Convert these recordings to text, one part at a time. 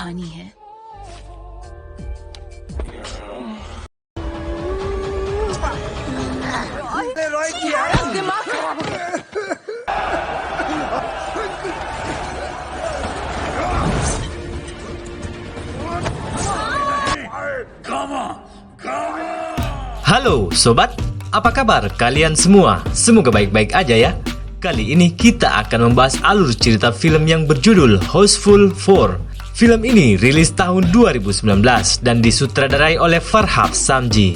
कहानी है। दिमाग खराब हो गया। Halo sobat, apa kabar kalian semua? Semoga baik-baik aja ya. Kali ini kita akan membahas alur cerita film yang berjudul Houseful 4. Film ini rilis tahun 2019 dan disutradarai oleh Farhad Samji.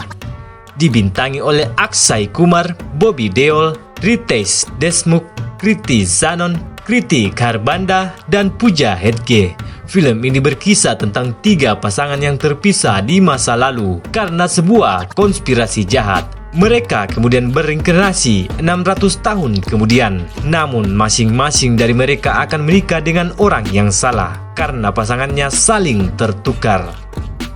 Dibintangi oleh Akshay Kumar, Bobby Deol, Ritesh Deshmukh, Kriti Sanon, Kriti Kharbanda, dan Pooja Hetge. Film ini berkisah tentang 3 pasangan yang terpisah di masa lalu karena sebuah konspirasi jahat. Mereka kemudian bereinkarnasi 600 tahun kemudian. Namun masing-masing dari mereka akan menikah dengan orang yang salah karena pasangannya saling tertukar.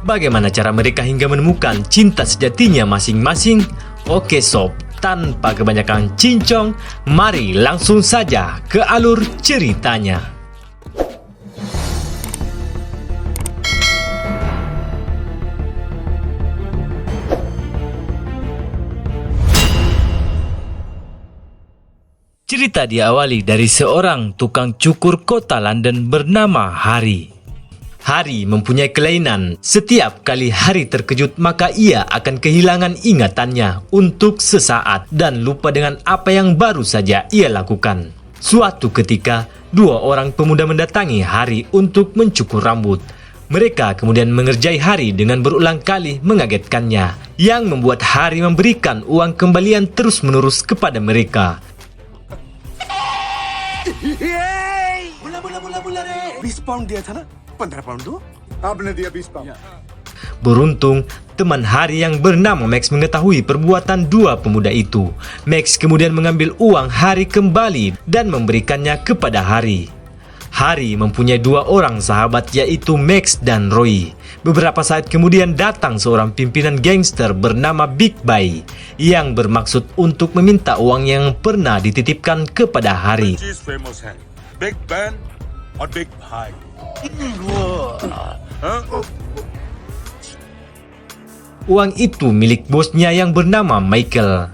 Bagaimana cara mereka hingga menemukan cinta sejatinya masing-masing? Oke sob, tanpa kebanyakan cincong, mari langsung saja ke alur ceritanya. Cerita diawali dari seorang tukang cukur kota London bernama Harry. Harry mempunyai kelainan. Setiap kali Harry terkejut, maka ia akan kehilangan ingatannya untuk sesaat dan lupa dengan apa yang baru saja ia lakukan. Suatu ketika, 2 orang pemuda mendatangi Harry untuk mencukur rambut. Mereka kemudian mengerjai Harry dengan berulang kali mengagetkannya, yang membuat Harry memberikan uang kembalian terus-menerus kepada mereka. बोला रे 20 पाउंड दिया था ना 15 पाउंड दो आपने दिया 20 pound. Beruntung, teman Harry yang bernama Max mengetahui perbuatan 2 pemuda itu. Max kemudian mengambil uang Harry kembali dan memberikannya kepada Harry. Harry mempunyai 2 orang sahabat, yaitu Max dan Roy. Beberapa saat kemudian datang seorang pimpinan gangster bernama Big Bai yang bermaksud untuk meminta uang yang pernah dititipkan kepada Harry. Big Ben और Big Bhai। Uang itu milik bosnya yang bernama Michael.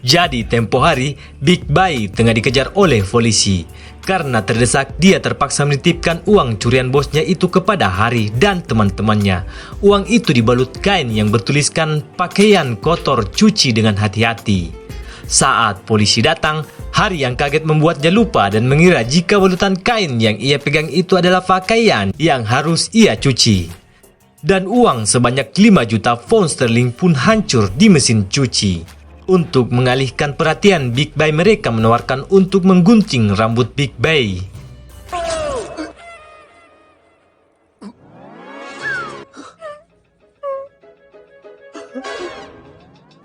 Jadi tempo hari Big Bai tengah dikejar oleh polisi. Karena terdesak, dia terpaksa menitipkan uang curian bosnya itu kepada Harry dan teman-temannya. Uang itu dibalut kain yang bertuliskan pakaian kotor cuci dengan hati-hati. Saat polisi datang, Harry yang kaget membuatnya lupa dan mengira jika balutan kain yang ia pegang itu adalah pakaian yang harus ia cuci. Dan uang sebanyak 5 juta pound sterling pun hancur di mesin cuci. Untuk mengalihkan perhatian Big Bai, mereka menawarkan untuk menggunting rambut Big Bai.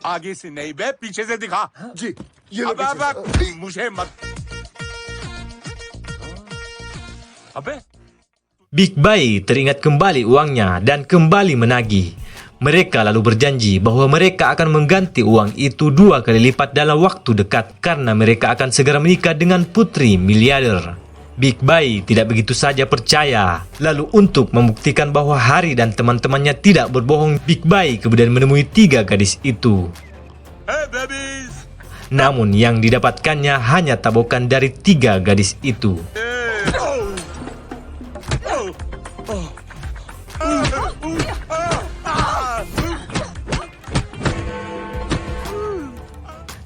आगे से नहीं बे पीछे से दिखा जी ये अब मुझे मत अबे। Big Bai teringat kembali uangnya dan kembali menagih. Mereka lalu berjanji bahwa mereka akan mengganti uang itu 2 kali lipat dalam waktu dekat karena mereka akan segera menikah dengan putri miliarder. Big Bai tidak begitu saja percaya. Lalu untuk membuktikan bahwa Harry dan teman-temannya tidak berbohong, Big Bai kemudian menemui 3 gadis itu. Hey babies. Namun yang didapatkannya hanya tabokan dari 3 gadis itu.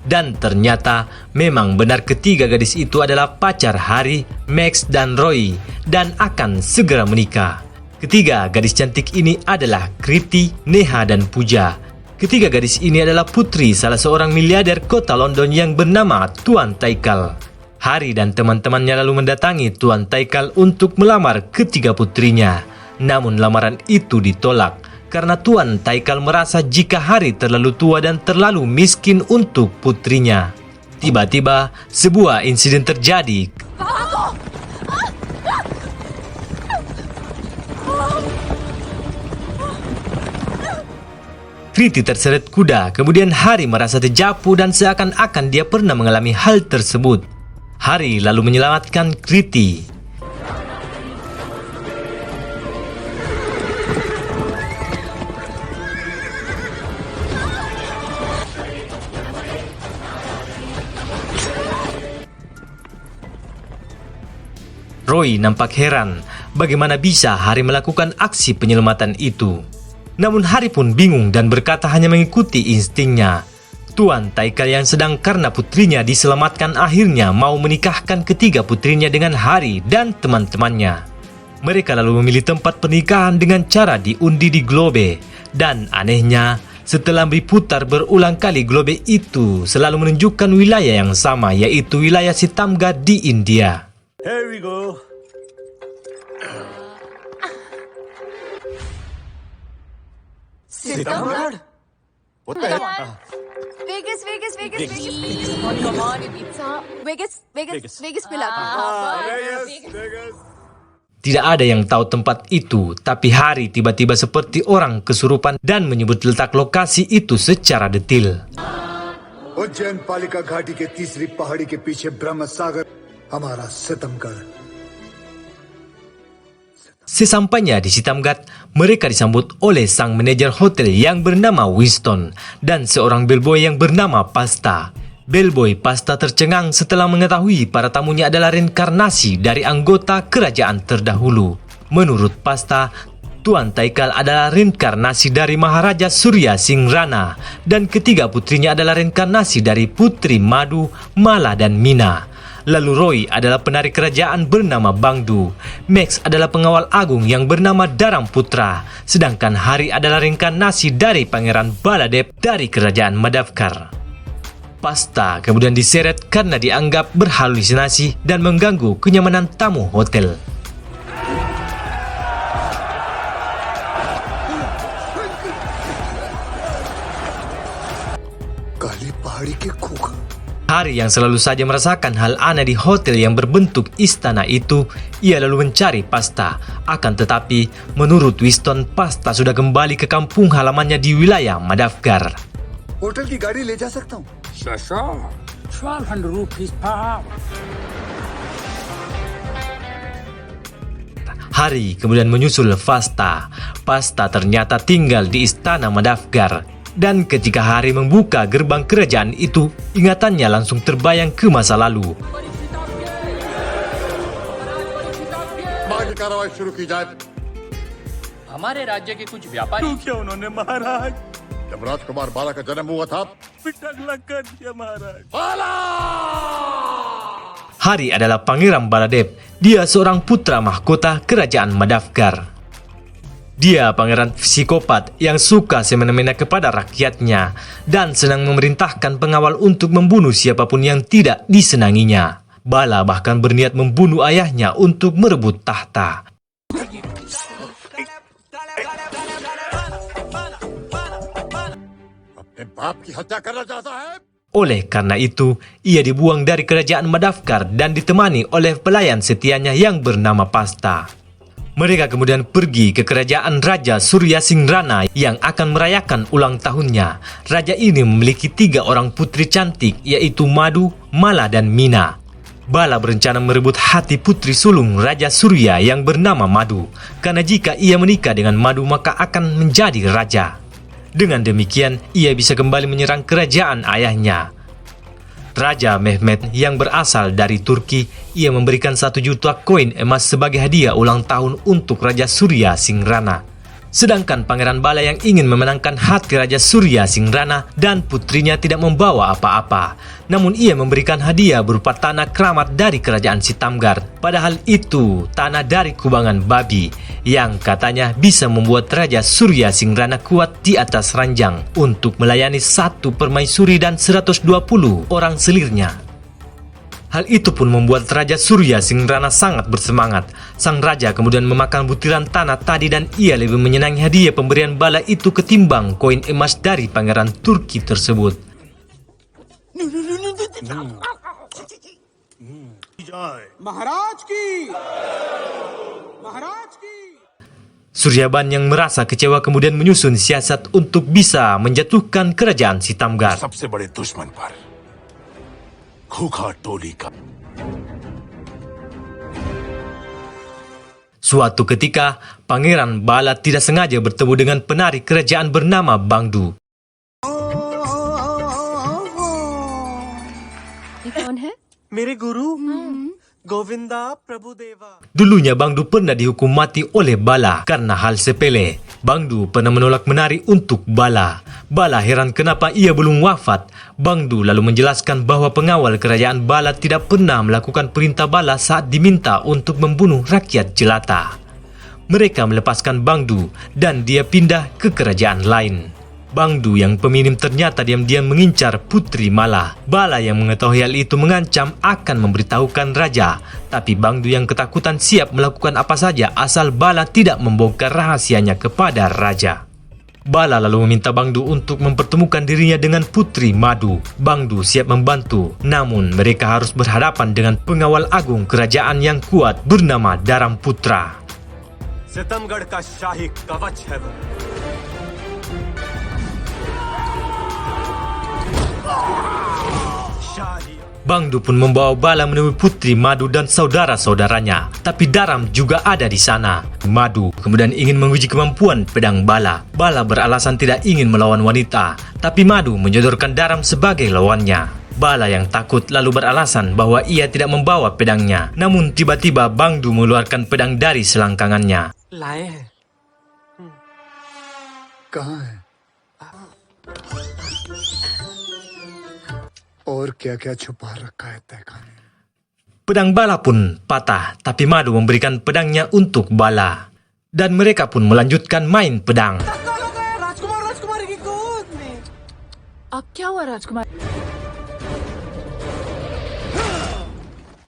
Dan ternyata memang benar ketiga gadis itu adalah pacar Harry, Max, dan Roy dan akan segera menikah. Ketiga gadis cantik ini adalah Kriti, Neha, dan Pooja. Ketiga gadis ini adalah putri salah seorang miliarder kota London yang bernama Tuan Taikal. Harry dan teman-temannya lalu mendatangi Tuan Taikal untuk melamar ketiga putrinya. Namun lamaran itu ditolak karena Tuan Taikal merasa jika Harry terlalu tua dan terlalu miskin untuk putrinya. Tiba-tiba, sebuah insiden terjadi. Kriti terseret kuda, kemudian Harry merasa terjapu dan seakan-akan dia pernah mengalami hal tersebut. Harry lalu menyelamatkan Kriti. Roy nampak heran bagaimana bisa Hari melakukan aksi penyelamatan itu. Namun Hari pun bingung dan berkata hanya mengikuti instingnya. Tuan Taikal yang sedang karena putrinya diselamatkan akhirnya mau menikahkan ketiga putrinya dengan Hari dan teman-temannya. Mereka lalu memilih tempat pernikahan dengan cara diundi di globe. Dan anehnya, setelah diputar berulang kali, globe itu selalu menunjukkan wilayah yang sama, yaitu wilayah Sitamgad di India. Here we go. Sitamgad? What the hell? Vegas. Come on, Ibiza. Vegas pila. Vegas. Tidak ada yang tahu tempat itu, tapi Hari tiba-tiba seperti orang kesurupan dan menyebut letak lokasi itu secara detail. Ujjain पालिका घाटी के तीसरी पहाड़ी के पीछे ब्रह्म सागर हमारा Sitamgarh. Sesampainya di Sitamgad, mereka disambut oleh sang manajer hotel yang bernama Winston dan seorang bellboy yang bernama Pasta. Bellboy Pasta tercengang setelah mengetahui para tamunya adalah reinkarnasi dari anggota kerajaan terdahulu. Menurut Pasta, Tuan Taikal adalah reinkarnasi dari Maharaja Surya Singrana dan ketiga putrinya adalah reinkarnasi dari Putri Madu, Mala dan Mina. Lalu Roy adalah penari kerajaan bernama Bangdu. Max adalah pengawal agung yang bernama Daram Putra. Sedangkan Hari adalah reinkarnasi dari Pangeran Baladev dari kerajaan Madavkar. Pasta kemudian diseret karena dianggap berhalusinasi dan mengganggu kenyamanan tamu hotel. काली पहाड़ी के खोखा. Hari yang selalu saja merasakan hal aneh di hotel yang berbentuk istana itu, ia lalu mencari Pasta. Akan tetapi, menurut Winston, Pasta sudah kembali ke kampung halamannya di wilayah Madavkar. Hotel की गाड़ी ले जा सकता हूँ. Sure. 1,200 rupees per hour. Hari kemudian menyusul Pasta. Pasta ternyata tinggal di istana Madavkar. Dan ketika Hari membuka gerbang kerajaan itu, ingatannya langsung terbayang ke masa lalu. मार्ग कार्रवाई शुरू की जाए. हमारे राज्य के कुछ व्यापारी क्यों किया उन्होंने महाराज? जब राजकुमार बाला का जन्म हुआ था, पिटक कर दिया महाराज. बाला! Hari adalah Pangeran Baladev. Dia seorang putra mahkota kerajaan Madavkar. Dia pangeran psikopat yang suka semena-mena kepada rakyatnya dan senang memerintahkan pengawal untuk membunuh siapapun yang tidak disenanginya. Bala bahkan berniat membunuh ayahnya untuk merebut tahta. अपने बाप की हत्या करना चाहता है? Oleh karena itu, ia dibuang dari kerajaan Madavkar dan ditemani oleh pelayan setianya yang bernama Pasta. Mereka kemudian pergi ke kerajaan Raja Surya Singrana yang akan merayakan ulang tahunnya. Raja ini memiliki 3 orang putri cantik, yaitu Madu, Mala, dan Mina. Bala berencana merebut hati putri sulung Raja Surya yang bernama Madu, karena jika ia menikah dengan Madu maka akan menjadi raja. Dengan demikian, ia bisa kembali menyerang kerajaan ayahnya. Raja Mehmet yang berasal dari Turki, ia memberikan 1 juta koin emas sebagai hadiah ulang tahun untuk Raja Surya Singrana. Sedangkan Pangeran Bala yang ingin memenangkan hati Raja Surya Singrana dan putrinya tidak membawa apa-apa. Namun ia memberikan hadiah berupa tanah keramat dari kerajaan Sitamgad. Padahal itu tanah dari kubangan babi yang katanya bisa membuat Raja Surya Singrana kuat di atas ranjang untuk melayani 1 permaisuri dan 120 orang selirnya. Hal itu pun membuat Raja Surya Singrana sangat bersemangat. Sang raja kemudian memakan butiran tanah tadi dan ia lebih menyenangi hadiah pemberian Bala itu ketimbang koin emas dari pangeran Turki tersebut. महाराज की महाराज की Suryaban yang merasa kecewa kemudian menyusun siasat untuk bisa menjatuhkan kerajaan Sitamgad. सबसे बड़े दुश्मन पर खूखा टोली का. Suatu ketika, Pangeran Bala tidak sengaja bertemu dengan penari kerajaan bernama Bangdu. ये कौन है? मेरे गुरु Govinda Prabhudeva. Dulunya Bangdu pernah dihukum mati oleh Bala karena hal sepele. Bangdu pernah menolak menari untuk Bala. Bala heran kenapa ia belum wafat. Bangdu lalu menjelaskan bahwa pengawal kerajaan Bala tidak pernah melakukan perintah Bala saat diminta untuk membunuh rakyat jelata. Mereka melepaskan Bangdu dan dia pindah ke kerajaan lain. Bangdu yang peminim ternyata diam-diam mengincar Putri Mala. Bala yang mengetahui hal itu mengancam akan memberitahukan raja. Tapi Bangdu yang ketakutan siap melakukan apa saja asal Bala tidak membongkar rahasianya kepada raja. Bala lalu meminta Bangdu untuk mempertemukan dirinya dengan Putri Madu. Bangdu siap membantu, namun mereka harus berhadapan dengan pengawal agung kerajaan yang kuat bernama Dharam Putra. Sitamgarh का शाही कवच है वो। Bangdu pun membawa Bala menemui Putri Madu dan saudara-saudaranya. Tapi Dharam juga ada di sana. Madu kemudian ingin menguji kemampuan pedang Bala. Bala beralasan tidak ingin melawan wanita, tapi Madu menyodorkan Dharam sebagai lawannya. Bala yang takut lalu beralasan bahwa ia tidak membawa pedangnya. Namun tiba-tiba Bangdu mengeluarkan pedang dari selangkangannya. लाए हैं। कहाँ है और क्या-क्या छुपा रखा है तहखाने में? Pedang Bala pun patah, tapi Madu memberikan pedangnya untuk Bala. Dan mereka pun melanjutkan main pedang. राजकुमार राजकुमारी की गोद में। अब क्या हुआ राजकुमार?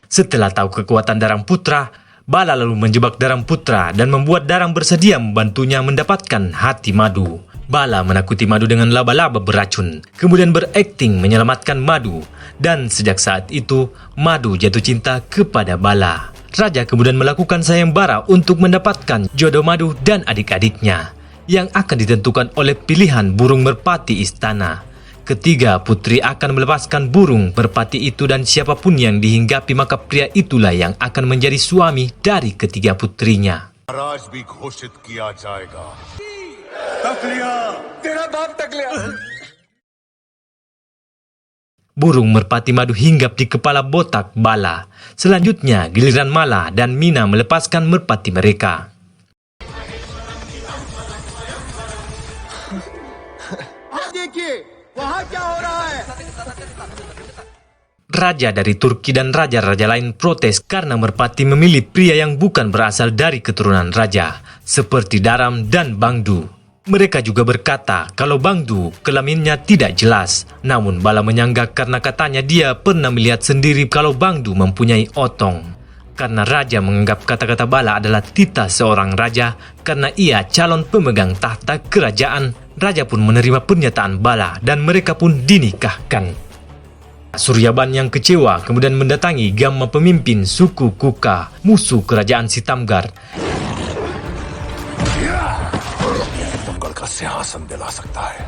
Setelah tahu kekuatan Dharam Putra, Bala lalu menjebak Dharam Putra dan membuat Dharam bersedia membantunya mendapatkan hati Madu. Bala menakuti Madu dengan laba-laba beracun, kemudian berakting menyelamatkan Madu. Dan sejak saat itu, Madu jatuh cinta kepada Bala. Raja kemudian melakukan sayembara untuk mendapatkan jodoh Madu dan adik-adiknya, yang akan ditentukan oleh pilihan burung merpati istana. Ketiga putri akan melepaskan burung merpati itu dan siapapun yang dihinggapi maka pria itulah yang akan menjadi suami dari ketiga putrinya. राज भी घोषित किया जाएगा। तेरा बाप तक लिया। Burung merpati Madu hinggap di kepala botak Bala. Selanjutnya giliran Mala dan Mina melepaskan merpati mereka. देखिए वहाँ क्या हो रहा है? Raja dari Turki dan raja-raja lain protes karena merpati memilih pria yang bukan berasal dari keturunan raja, seperti Dharam dan Bangdu. Mereka juga berkata kalau Bangdu kelaminnya tidak jelas, namun Bala menyanggah karena katanya dia pernah melihat sendiri kalau Bangdu mempunyai otong. Karena raja menganggap kata-kata Bala adalah titah seorang raja karena ia calon pemegang tahta kerajaan, raja pun menerima pernyataan Bala dan mereka pun dinikahkan. Suryaban yang kecewa kemudian mendatangi Gama pemimpin suku Kuka, musuh kerajaan Sitamgar. तुमगढ़ का सिंहासन दिला सकता है।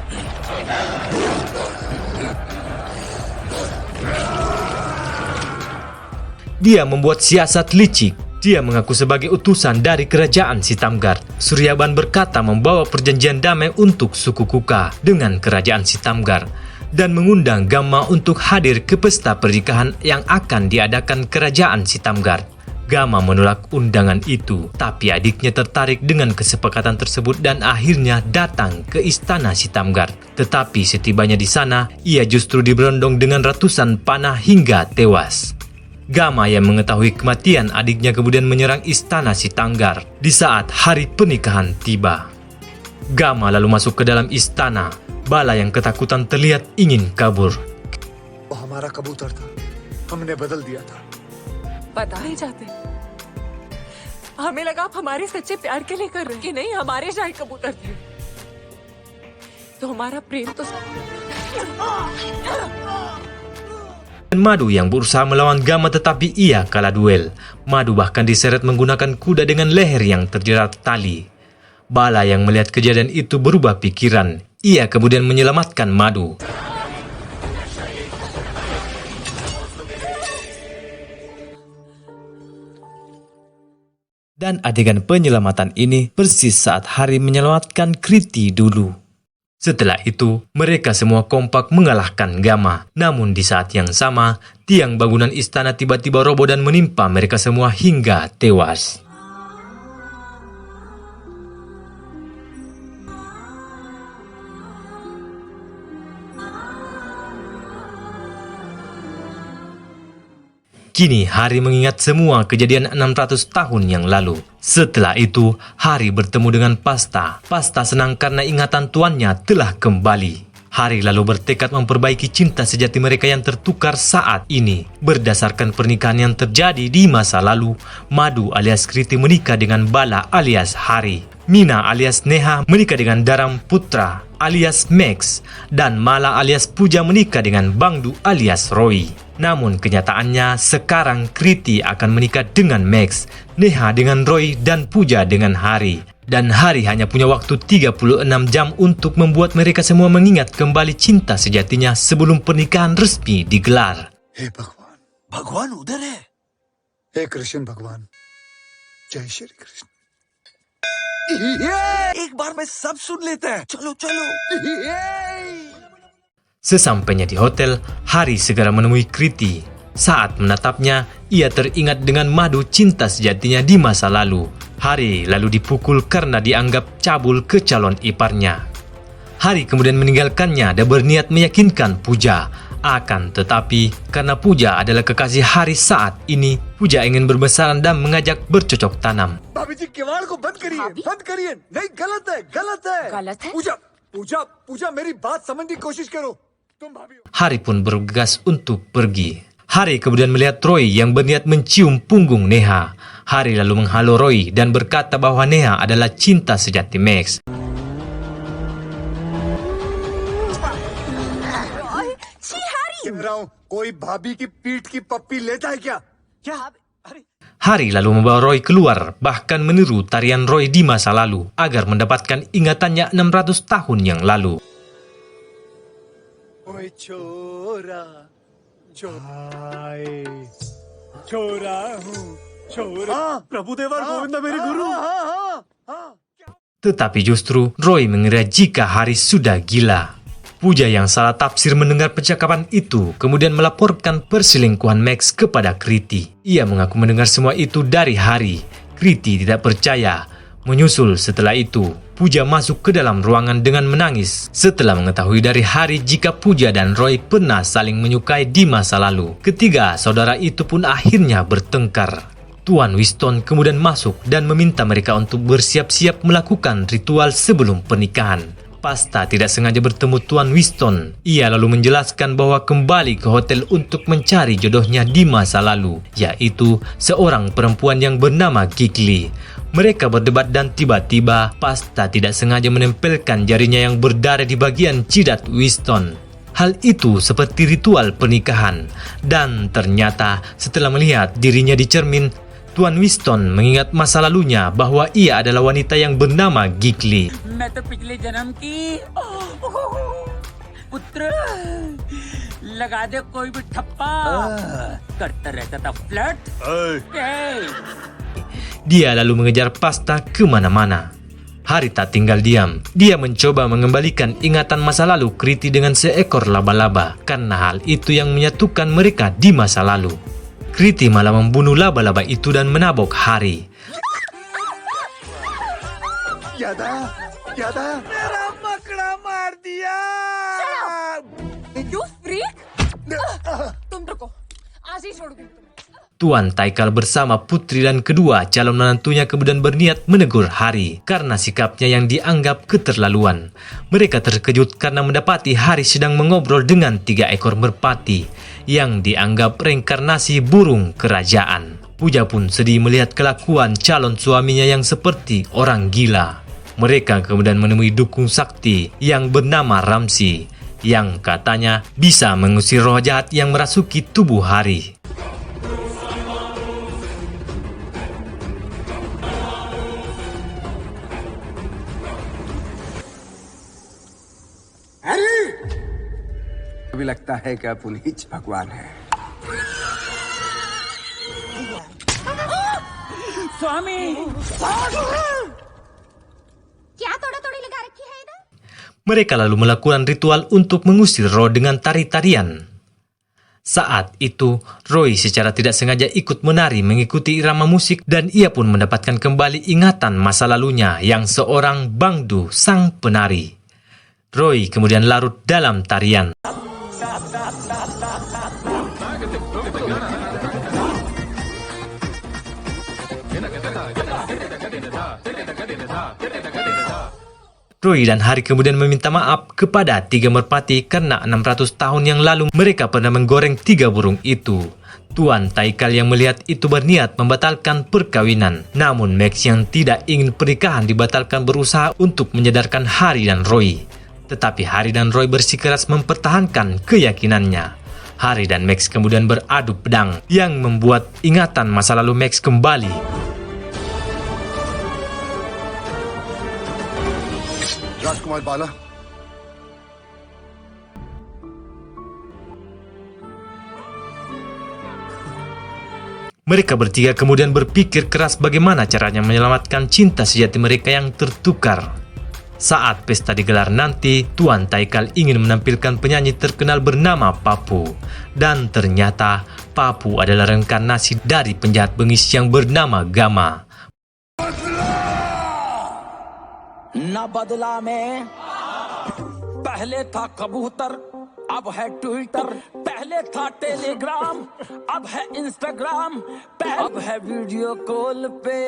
Dia membuat siasat licik. Dia mengaku sebagai utusan dari kerajaan Sitamgar. Suryaban berkata membawa perjanjian damai untuk suku Kuka dengan kerajaan Sitamgar dan mengundang Gama untuk hadir ke pesta pernikahan yang akan diadakan kerajaan Sitamgar. Gama menolak undangan itu, tapi adiknya tertarik dengan kesepakatan tersebut dan akhirnya datang ke istana Sitamgar. Tetapi setibanya di sana, ia justru diberondong dengan ratusan panah hingga tewas. Gama yang mengetahui kematian adiknya kemudian menyerang istana Sitamgar di saat hari pernikahan tiba. Gama lalu masuk ke dalam istana. Bala yang ketakutan terlihat ingin kabur. वो हमारा कबूतर था, हमने बदल दिया था। बता ही जाते। हमें लगा आप हमारे सच्चे प्यार के लिए कर रहे हैं कि नहीं, हमारे शाही कबूतर थे। तो हमारा प्रेम तो Madu yang berusaha melawan Gama tetapi ia kalah duel. Madu bahkan diseret menggunakan kuda dengan leher yang terjerat tali. Bala yang melihat kejadian itu berubah pikiran. Ia kemudian menyelamatkan Madu. Dan adegan penyelamatan ini persis saat Hari menyelamatkan Kriti dulu. Setelah itu, mereka semua kompak mengalahkan Gamma. Namun di saat yang sama, tiang bangunan istana tiba-tiba roboh dan menimpa mereka semua hingga tewas. Kini Hari mengingat semua kejadian 600 tahun yang lalu. Setelah itu, Hari bertemu dengan Pasta. Pasta senang karena ingatan tuannya telah kembali. Hari lalu bertekad memperbaiki cinta sejati mereka yang tertukar saat ini. Berdasarkan pernikahan yang terjadi di masa lalu, Madu alias Kriti menikah dengan Bala alias Hari. Mina alias Neha menikah dengan Daram Putra alias Max, dan Mala alias Puja menikah dengan Bangdu alias Roy. Namun kenyataannya sekarang Kriti akan menikah dengan Max, Neha dengan Roy, dan Puja dengan Hari. Dan Hari hanya punya waktu 36 jam untuk membuat mereka semua mengingat kembali cinta sejatinya sebelum pernikahan resmi digelar. हे भगवान, भगवान उधर है। हे कृष्ण भगवान, जय श्री कृष्ण। एक बार में सब सुन लेते हैं। चलो चलो। Sesampainya di hotel, Hari segera menemui Kriti. Saat menatapnya, ia teringat dengan Madu cinta sejatinya di masa lalu. Hari lalu dipukul karena dianggap cabul ke calon iparnya. Hari kemudian meninggalkannya dan berniat meyakinkan Puja. Akan tetapi, karena Puja adalah kekasih Hari saat ini, Puja ingin berbesaran dan mengajak bercocok tanam. भाभी जी किवाड़ को बंद करिए, बंद करिए। नहीं, गलत है, गलत है। गलत है? पूजा, पूजा, पूजा, मेरी बात समझने की कोशिश करो। तुम भाभी हो। Hari pun bergegas untuk pergi. Hari kemudian melihat Roy yang berniat mencium punggung Neha. Hari lalu menghalau Roy dan berkata bahwa Neha adalah cinta sejati Max. सुन रहा हूँ, कोई भाभी की पीठ की पप्पी लेता है क्या? क्या? अरे Hari lalu membawa Roy keluar, bahkan meniru tarian Roy di masa lalu agar mendapatkan ingatannya 600 tahun yang lalu. ओए छोरा, छोरा, छोरा हूँ, छोरा। प्रभु देवर गोविंदा मेरे गुरु। Tetapi justru Roy mengira jika Hari sudah gila. Puja yang salah tafsir mendengar percakapan itu kemudian melaporkan perselingkuhan Max kepada Kriti. Ia mengaku mendengar semua itu dari Hari. Kriti tidak percaya. Menyusul setelah itu, Puja masuk ke dalam ruangan dengan menangis setelah mengetahui dari Hari jika Puja dan Roy pernah saling menyukai di masa lalu. Ketiga saudara itu pun akhirnya bertengkar. Tuan Winston kemudian masuk dan meminta mereka untuk bersiap-siap melakukan ritual sebelum pernikahan. Pasta tidak sengaja bertemu Tuan Winston. Ia lalu menjelaskan bahwa kembali ke hotel untuk mencari jodohnya di masa lalu, yaitu seorang perempuan yang bernama Gigli. Mereka berdebat dan tiba-tiba Pasta tidak sengaja menempelkan jarinya yang berdarah di bagian jidat Winston. Hal itu seperti ritual pernikahan. Dan ternyata setelah melihat dirinya di cermin, Tuan Winston mengingat masa lalunya bahwa ia adalah wanita yang bernama Gigli. मैं तो पिछले जन्म की पुत्र लगा दे कोई भी ठप्पा करता रहता था flirt. Dia lalu mengejar Pasta kemana-mana. Hari tak tinggal diam. Dia mencoba mengembalikan ingatan masa lalu Kriti dengan seekor laba-laba, karena hal itu yang menyatukan mereka di masa lalu. Kriti malah membunuh laba-laba itu dan menabok Hari. यादा, यादा, मेरा मकड़ा मार दिया। You freak! तुम रुको, आज ही छोड़ दूँ तुम्हें। Tuan Taikal bersama putri dan kedua calon menantunya kemudian berniat menegur Hari karena sikapnya yang dianggap keterlaluan. Mereka terkejut karena mendapati Hari sedang mengobrol dengan 3 ekor merpati yang dianggap reinkarnasi burung kerajaan. Puja pun sedih melihat kelakuan calon suaminya yang seperti orang gila. Mereka kemudian menemui dukun sakti yang bernama Ramsi, yang katanya bisa mengusir roh jahat yang merasuki tubuh Hari. अभी लगता है कि आप उन्हीं भगवान है। स्वामी क्या तोड़ा तोड़ी लगा रखी है इधर? Mereka lalu melakukan ritual untuk mengusir roh dengan tari-tarian. Saat itu, Roy secara tidak sengaja ikut menari mengikuti irama musik dan ia pun mendapatkan kembali ingatan masa lalunya yang seorang Bangdu sang penari. Roy kemudian larut dalam tarian. Roy dan Hari kemudian meminta maaf kepada tiga merpati karena 600 tahun yang lalu mereka pernah menggoreng tiga burung itu. Tuan Taikal yang melihat itu berniat membatalkan perkawinan. Namun Max yang tidak ingin pernikahan dibatalkan berusaha untuk menyadarkan Hari dan Roy. Tetapi Hari dan Roy bersikeras mempertahankan keyakinannya. Hari dan Max kemudian beradu pedang yang membuat ingatan masa lalu Max kembali. राजकुमार बाला Mereka bertiga kemudian berpikir keras bagaimana caranya menyelamatkan cinta sejati mereka yang tertukar. Saat pesta digelar nanti, Tuan Taikal ingin menampilkan penyanyi terkenal bernama Papu. Dan ternyata Papu adalah reinkarnasi dari penjahat bengis yang bernama Gama. ना बदला में पहले था कबूतर अब है ट्विटर पहले था टेलीग्राम अब है इंस्टाग्राम अब है वीडियो कॉल पे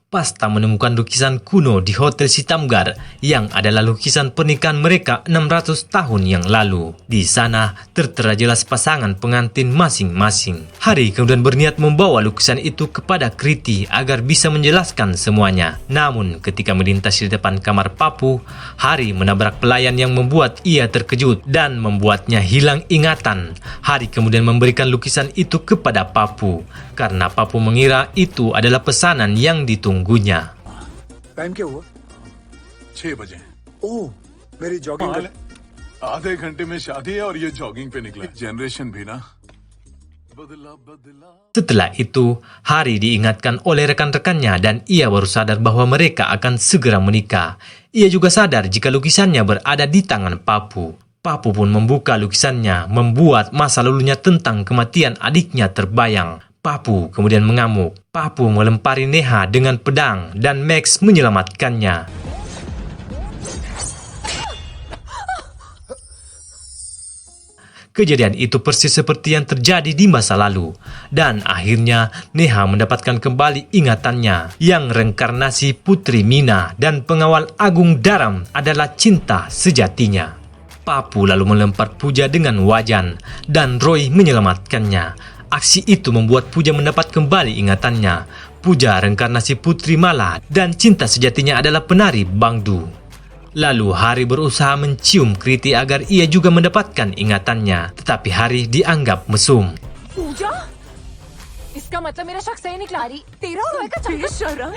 Pasta menemukan lukisan kuno di Hotel Sitamgar yang adalah lukisan pernikahan mereka 600 tahun yang lalu. Di sana tertera jelas pasangan pengantin masing-masing. Hari kemudian berniat membawa lukisan itu kepada Kriti agar bisa menjelaskan semuanya. Namun ketika melintas di depan kamar Papu, Hari menabrak pelayan yang membuat ia terkejut dan membuatnya hilang ingatan. Hari kemudian memberikan lukisan itu kepada Papu karena Papu mengira itu adalah pesanan yang ditunggu. Time क्या हुआ 6 बजे ओह मेरी जॉगिंग का आधे घंटे में शादी है और ये जॉगिंग पे निकला जनरेशन भी ना बदला बदला. Setelah itu, Hari diingatkan oleh rekan-rekannya dan ia baru sadar bahwa mereka akan segera menikah. Ia juga sadar jika lukisannya berada di tangan Papu. Papu pun membuka lukisannya, membuat masa lalunya tentang kematian adiknya terbayang. Papu kemudian mengamuk. Papu melempari Neha dengan pedang dan Max menyelamatkannya. Kejadian itu persis seperti yang terjadi di masa lalu. Dan akhirnya Neha mendapatkan kembali ingatannya yang reinkarnasi Putri Mina dan pengawal Agung Daram adalah cinta sejatinya. Papu lalu melempar Puja dengan wajan dan Roy menyelamatkannya. Aksi itu membuat Puja mendapat kembali ingatannya. Puja reinkarnasi Putri Mala dan cinta sejatinya adalah penari Bangdu. Lalu Hari berusaha mencium Kriti agar ia juga mendapatkan ingatannya. Tetapi Hari dianggap mesum. पूजा इसका मतलब मेरा शक सही निकला रही तेरा और रोय का चक्कर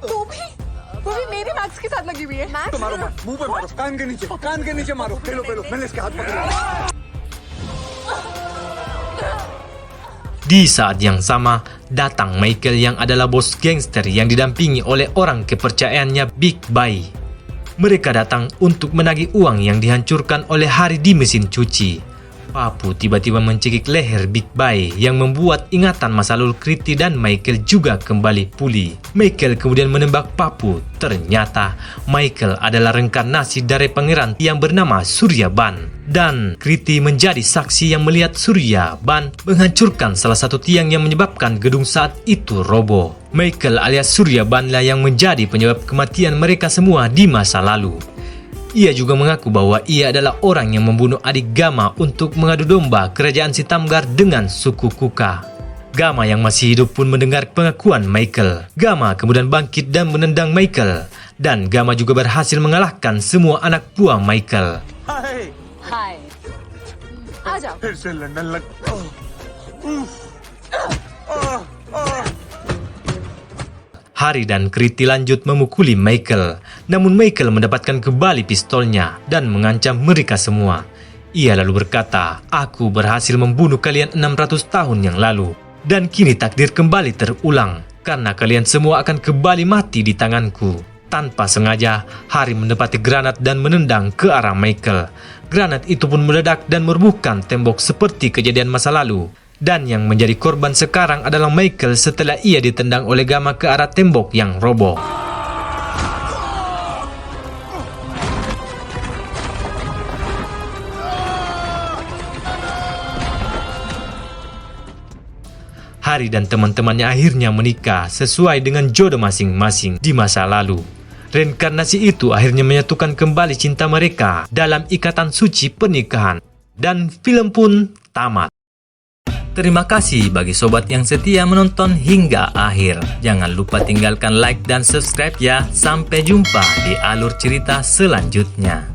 तू भी मेरे मैक्स के साथ लगी हुई है तो मारो मुंह पे मारो कान के नीचे मारो पेलो मैंने इसके हाथ पकड़े. Di saat yang sama, datang Michael yang adalah bos gangster yang didampingi oleh orang kepercayaannya Big Bai. Mereka datang untuk menagih uang yang dihancurkan oleh Hari di mesin cuci. Papu tiba-tiba mencekik leher Big Bai yang membuat ingatan masa lalu Kriti dan Michael juga kembali pulih. Michael kemudian menembak Papu. Ternyata Michael adalah reinkarnasi dari pangeran yang bernama Surya Ban. Dan Kriti menjadi saksi yang melihat Surya Ban menghancurkan salah satu tiang yang menyebabkan gedung saat itu roboh. Michael alias Surya Ban lah yang menjadi penyebab kematian mereka semua di masa lalu. Ia juga mengaku bahwa ia adalah orang yang membunuh adik Gama untuk mengadu domba kerajaan Sitamgar dengan suku Kuka. Gama yang masih hidup pun mendengar pengakuan Michael. Gama kemudian bangkit dan menendang Michael. Dan Gama juga berhasil mengalahkan semua anak buah Michael. हाय आ जाओ फिर से लड़ने लग. Hari dan Kriti lanjut memukuli Michael. Namun Michael mendapatkan kembali pistolnya dan mengancam mereka semua. Ia lalu berkata, "Aku berhasil membunuh kalian 600 tahun yang lalu." Dan kini takdir kembali terulang, karena kalian semua akan kembali mati di tanganku. Tanpa sengaja, Harry mendapati granat dan menendang ke arah Michael. Granat itu pun meledak dan merubuhkan tembok seperti kejadian masa lalu. Dan yang menjadi korban sekarang adalah Michael setelah ia ditendang oleh Gamma ke arah tembok yang roboh. Harry dan teman-temannya akhirnya menikah sesuai dengan jodoh masing-masing di masa lalu. Reinkarnasi itu akhirnya menyatukan kembali cinta mereka dalam ikatan suci pernikahan. Dan film pun tamat. Terima kasih bagi sobat yang setia menonton hingga akhir. Jangan lupa tinggalkan like dan subscribe ya. Sampai jumpa di alur cerita selanjutnya.